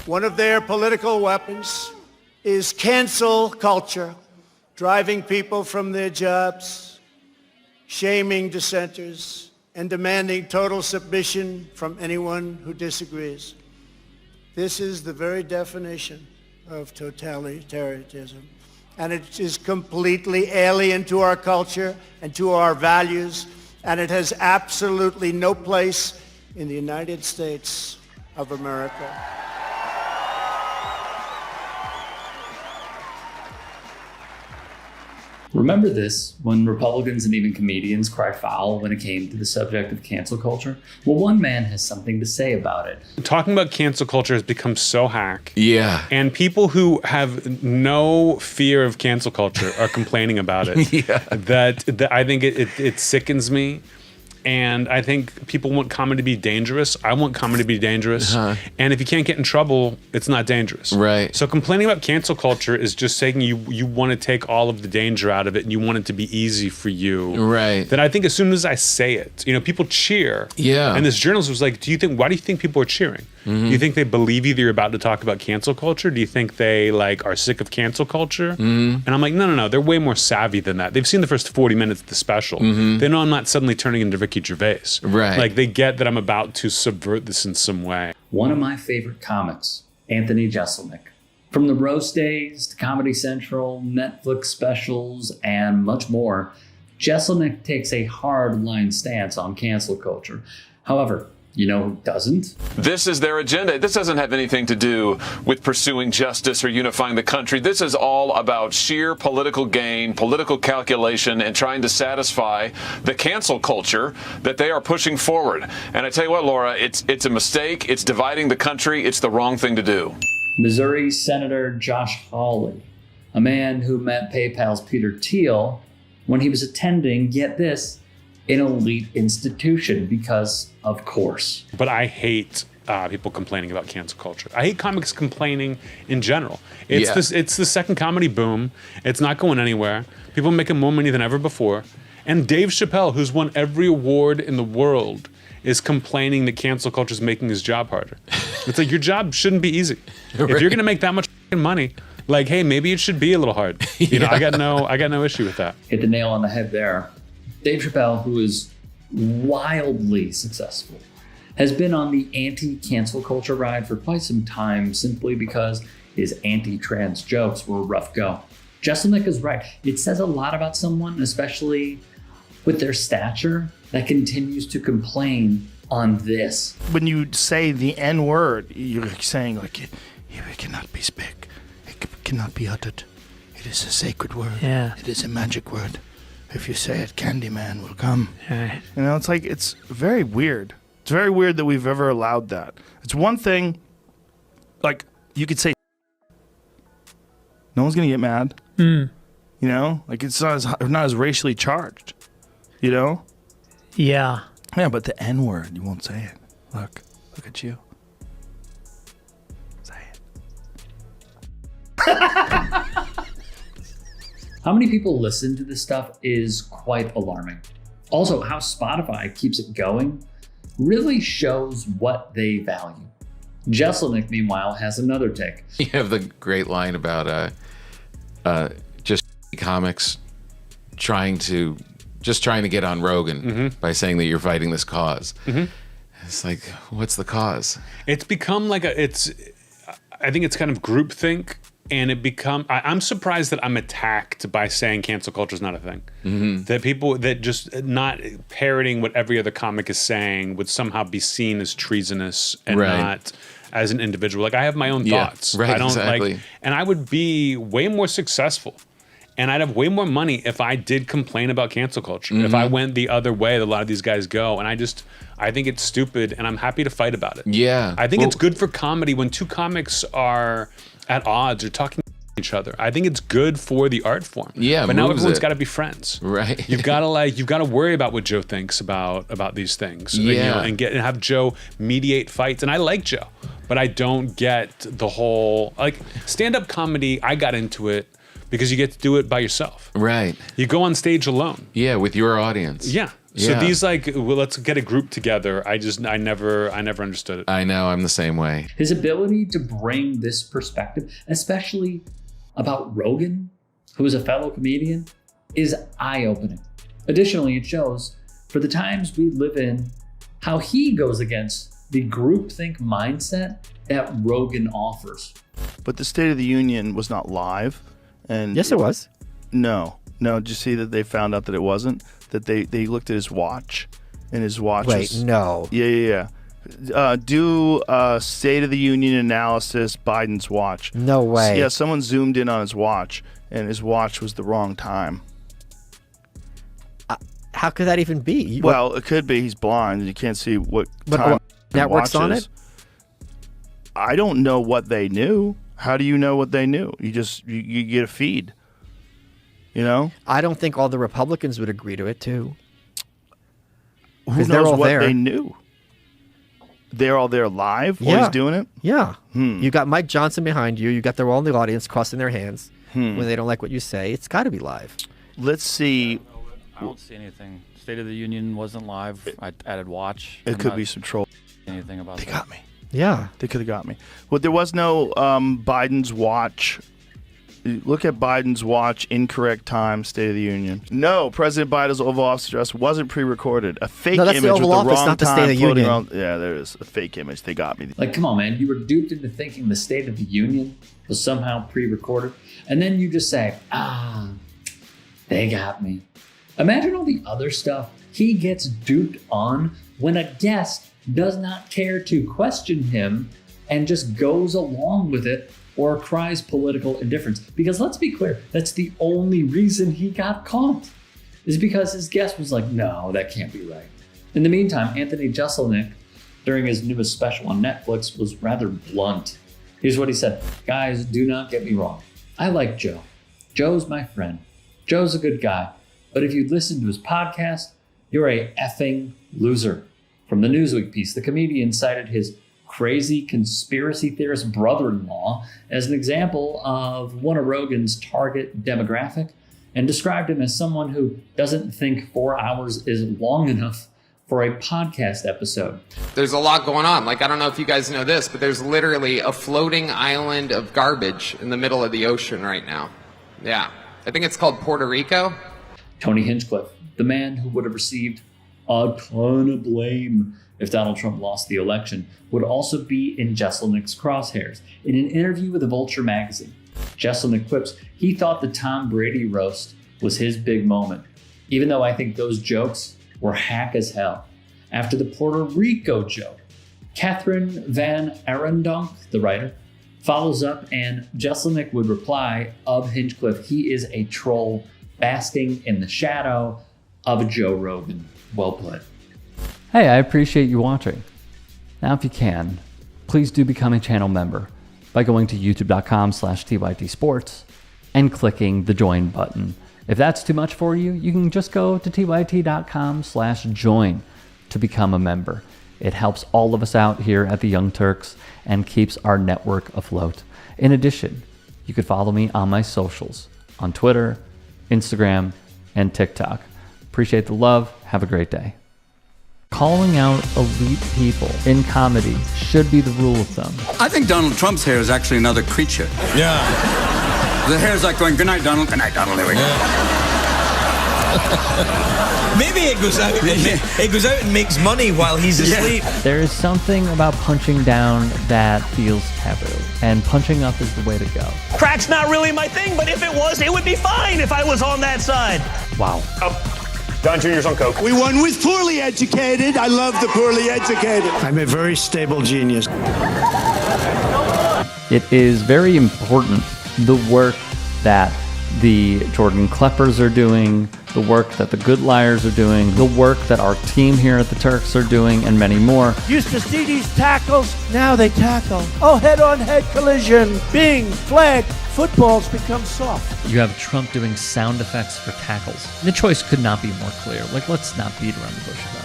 One of their political weapons is cancel culture, driving people from their jobs, shaming dissenters, and demanding total submission from anyone who disagrees. This is the very definition of totalitarianism, and it is completely alien to our culture and to our values, and it has absolutely no place in the United States of America. Remember this when Republicans and even comedians cry foul when it came to the subject of cancel culture? Well, one man has something to say about it. Talking about cancel culture has become so hack. Yeah. And people who have no fear of cancel culture are complaining about it. Yeah. That I think it sickens me. And I think people want comedy to be dangerous. I want comedy to be dangerous. And if you can't get in trouble, it's not dangerous. Right. So complaining about cancel culture is just saying you want to take all of the danger out of it and you want it to be easy for you. Right. That I think as soon as I say it, people cheer. Yeah. And this journalist was like, why do you think people are cheering? Do you think they believe you that you're about to talk about cancel culture? Do you think they are sick of cancel culture? And I'm like, no. They're way more savvy than that. They've seen the first 40 minutes of the special. They know I'm not suddenly turning into Ricky Gervais. Right. They get that I'm about to subvert this in some way. One of my favorite comics, Anthony Jeselnik. From the roast days to Comedy Central, Netflix specials, and much more, Jeselnik takes a hard-line stance on cancel culture. However, you know who doesn't? This is their agenda. This doesn't have anything to do with pursuing justice or unifying the country. This is all about sheer political gain, political calculation, and trying to satisfy the cancel culture that they are pushing forward. And I tell you what, Laura, it's a mistake. It's dividing the country. It's the wrong thing to do. Missouri Senator Josh Hawley, a man who met PayPal's Peter Thiel when he was attending, get this, an elite institution because, of course. But I hate people complaining about cancel culture. I hate comics complaining in general. It's the second comedy boom. It's not going anywhere. People are making more money than ever before. And Dave Chappell, who's won every award in the world, is complaining that cancel culture is making his job harder. It's like, your job shouldn't be easy. If you're going to make that much money, hey, maybe it should be a little hard. I got no issue with that. Hit the nail on the head there. Dave Chappell, who is wildly successful, has been on the anti-cancel culture ride for quite some time simply because his anti-trans jokes were a rough go. Jeselnik is right. It says a lot about someone, especially with their stature, that continues to complain on this. When you say the N-word, you're saying it cannot be spoken. It cannot be uttered. It is a sacred word. Yeah. It is a magic word. If you say it, Candyman will come. Right. It's very weird. It's very weird that we've ever allowed that. It's one thing, you could say, no one's going to get mad. It's not as racially charged, Yeah. Yeah, but the N-word, you won't say it. Look at you. Say it. How many people listen to this stuff is quite alarming. Also, how Spotify keeps it going really shows what they value. Jeselnik, meanwhile, has another take. You have the great line about just comics trying to get on Rogan by saying that you're fighting this cause. It's like, what's the cause? It's become I think it's kind of groupthink. And I'm surprised that I'm attacked by saying cancel culture is not a thing. That people that just not parroting what every other comic is saying would somehow be seen as treasonous and not as an individual. I have my own thoughts. Right, I don't exactly. and I would be way more successful. And I'd have way more money if I did complain about cancel culture. If I went the other way that a lot of these guys go. And I think it's stupid and I'm happy to fight about it. Yeah. I think it's good for comedy when two comics are at odds or talking to each other. I think it's good for the art form. Yeah, but now everyone's got to be friends. Right. You've got to worry about what Joe thinks about these things. Yeah. And have Joe mediate fights. And I like Joe, but I don't get the whole stand-up comedy. I got into it because you get to do it by yourself. Right. You go on stage alone. Yeah, with your audience. Yeah. So Yeah. these well, let's get a group together. I never understood it. I know, I'm the same way. His ability to bring this perspective, especially about Rogan, who is a fellow comedian, is eye-opening. Additionally, it shows, for the times we live in, how he goes against the groupthink mindset that Rogan offers. But the State of the Union was not live. And Yes, it was. No. Did you see that they found out that it wasn't? That they looked at his watch, and his watch Wait, was... no. Yeah. Do a State of the Union analysis, Biden's watch. No way. Yeah, someone zoomed in on his watch, and his watch was the wrong time. How could that even be? Well, it could be he's blind and you can't see what But time what network's watch on is. it? I don't know what they knew. How do you know what they knew? You just you get a feed. You know? I don't think all the Republicans would agree to it, too. Who 'Cause they're knows all what there. they knew? They're all there live while Yeah. he's doing it? Yeah. You got Mike Johnson behind you. You got them all in the audience crossing their hands when they don't like what you say. It's got to be live. Let's see. I don't see anything. State of the Union wasn't live. I added watch. It I'm could not be some troll. seeing anything about They that. got me. Yeah. They could have got me. Well, there was no Biden's watch. Look at Biden's watch, incorrect time, State of the Union. No, President Biden's Oval Office address wasn't pre-recorded. A fake No, that's the image with Oval the Office, wrong not the State time of the floating Union. around. Yeah, there is a fake image. They got me. Like, come on, man. You were duped into thinking the State of the Union was somehow pre-recorded. And then you just say, they got me. Imagine all the other stuff he gets duped on when a guest does not care to question him and just goes along with it or cries political indifference. Because let's be clear, that's the only reason he got caught, is because his guest was like, no, that can't be right. In the meantime, Anthony Jeselnik, during his newest special on Netflix, was rather blunt. Here's what he said. Guys, do not get me wrong. I like Joe. Joe's my friend. Joe's a good guy. But if you listen to his podcast, you're a effing loser. From the Newsweek piece, the comedian cited his crazy conspiracy theorist brother-in-law as an example of one of Rogan's target demographic and described him as someone who doesn't think 4 hours is long enough for a podcast episode. There's a lot going on. Like, I don't know if you guys know this, but there's literally a floating island of garbage in the middle of the ocean right now. Yeah. I think it's called Puerto Rico. Tony Hinchcliffe, the man who would have received a ton of blame if Donald Trump lost the election, would also be in Jeselnik's crosshairs. In an interview with the Vulture magazine, Jeselnik quips he thought the Tom Brady roast was his big moment, even though I think those jokes were hack as hell. After the Puerto Rico joke, Catherine Van Arendonk, the writer, follows up, and Jeselnik would reply of Hinchcliffe, he is a troll basking in the shadow of Joe Rogan. Well played. Hey, I appreciate you watching. Now, if you can, please do become a channel member by going to youtube.com/TYT Sports and clicking the join button. If that's too much for you, you can just go to tyt.com/join to become a member. It helps all of us out here at the Young Turks and keeps our network afloat. In addition, you could follow me on my socials on Twitter, Instagram, and TikTok. Appreciate the love. Have a great day. Calling out elite people in comedy should be the rule of thumb. I think Donald Trump's hair is actually another creature. Yeah. The hair's like going, good night, Donald. Good night, Donald. There we go. Maybe it goes out. It goes out and makes money while he's asleep. There is something about punching down that feels taboo, and punching up is the way to go. Crack's not really my thing, but if it was, it would be fine if I was on that side. Wow. Don Jr.'s on coke. We won with poorly educated. I love the poorly educated. I'm a very stable genius. It is very important, the work that the Jordan Kleppers are doing, the work that the Good Liars are doing, the work that our team here at the Turks are doing, and many more. Used to see these tackles, now they tackle. Oh, head-on-head collision. Bing, flag. Football's become soft. You have Trump doing sound effects for tackles. The choice could not be more clear. Like, let's not beat around the bush about it.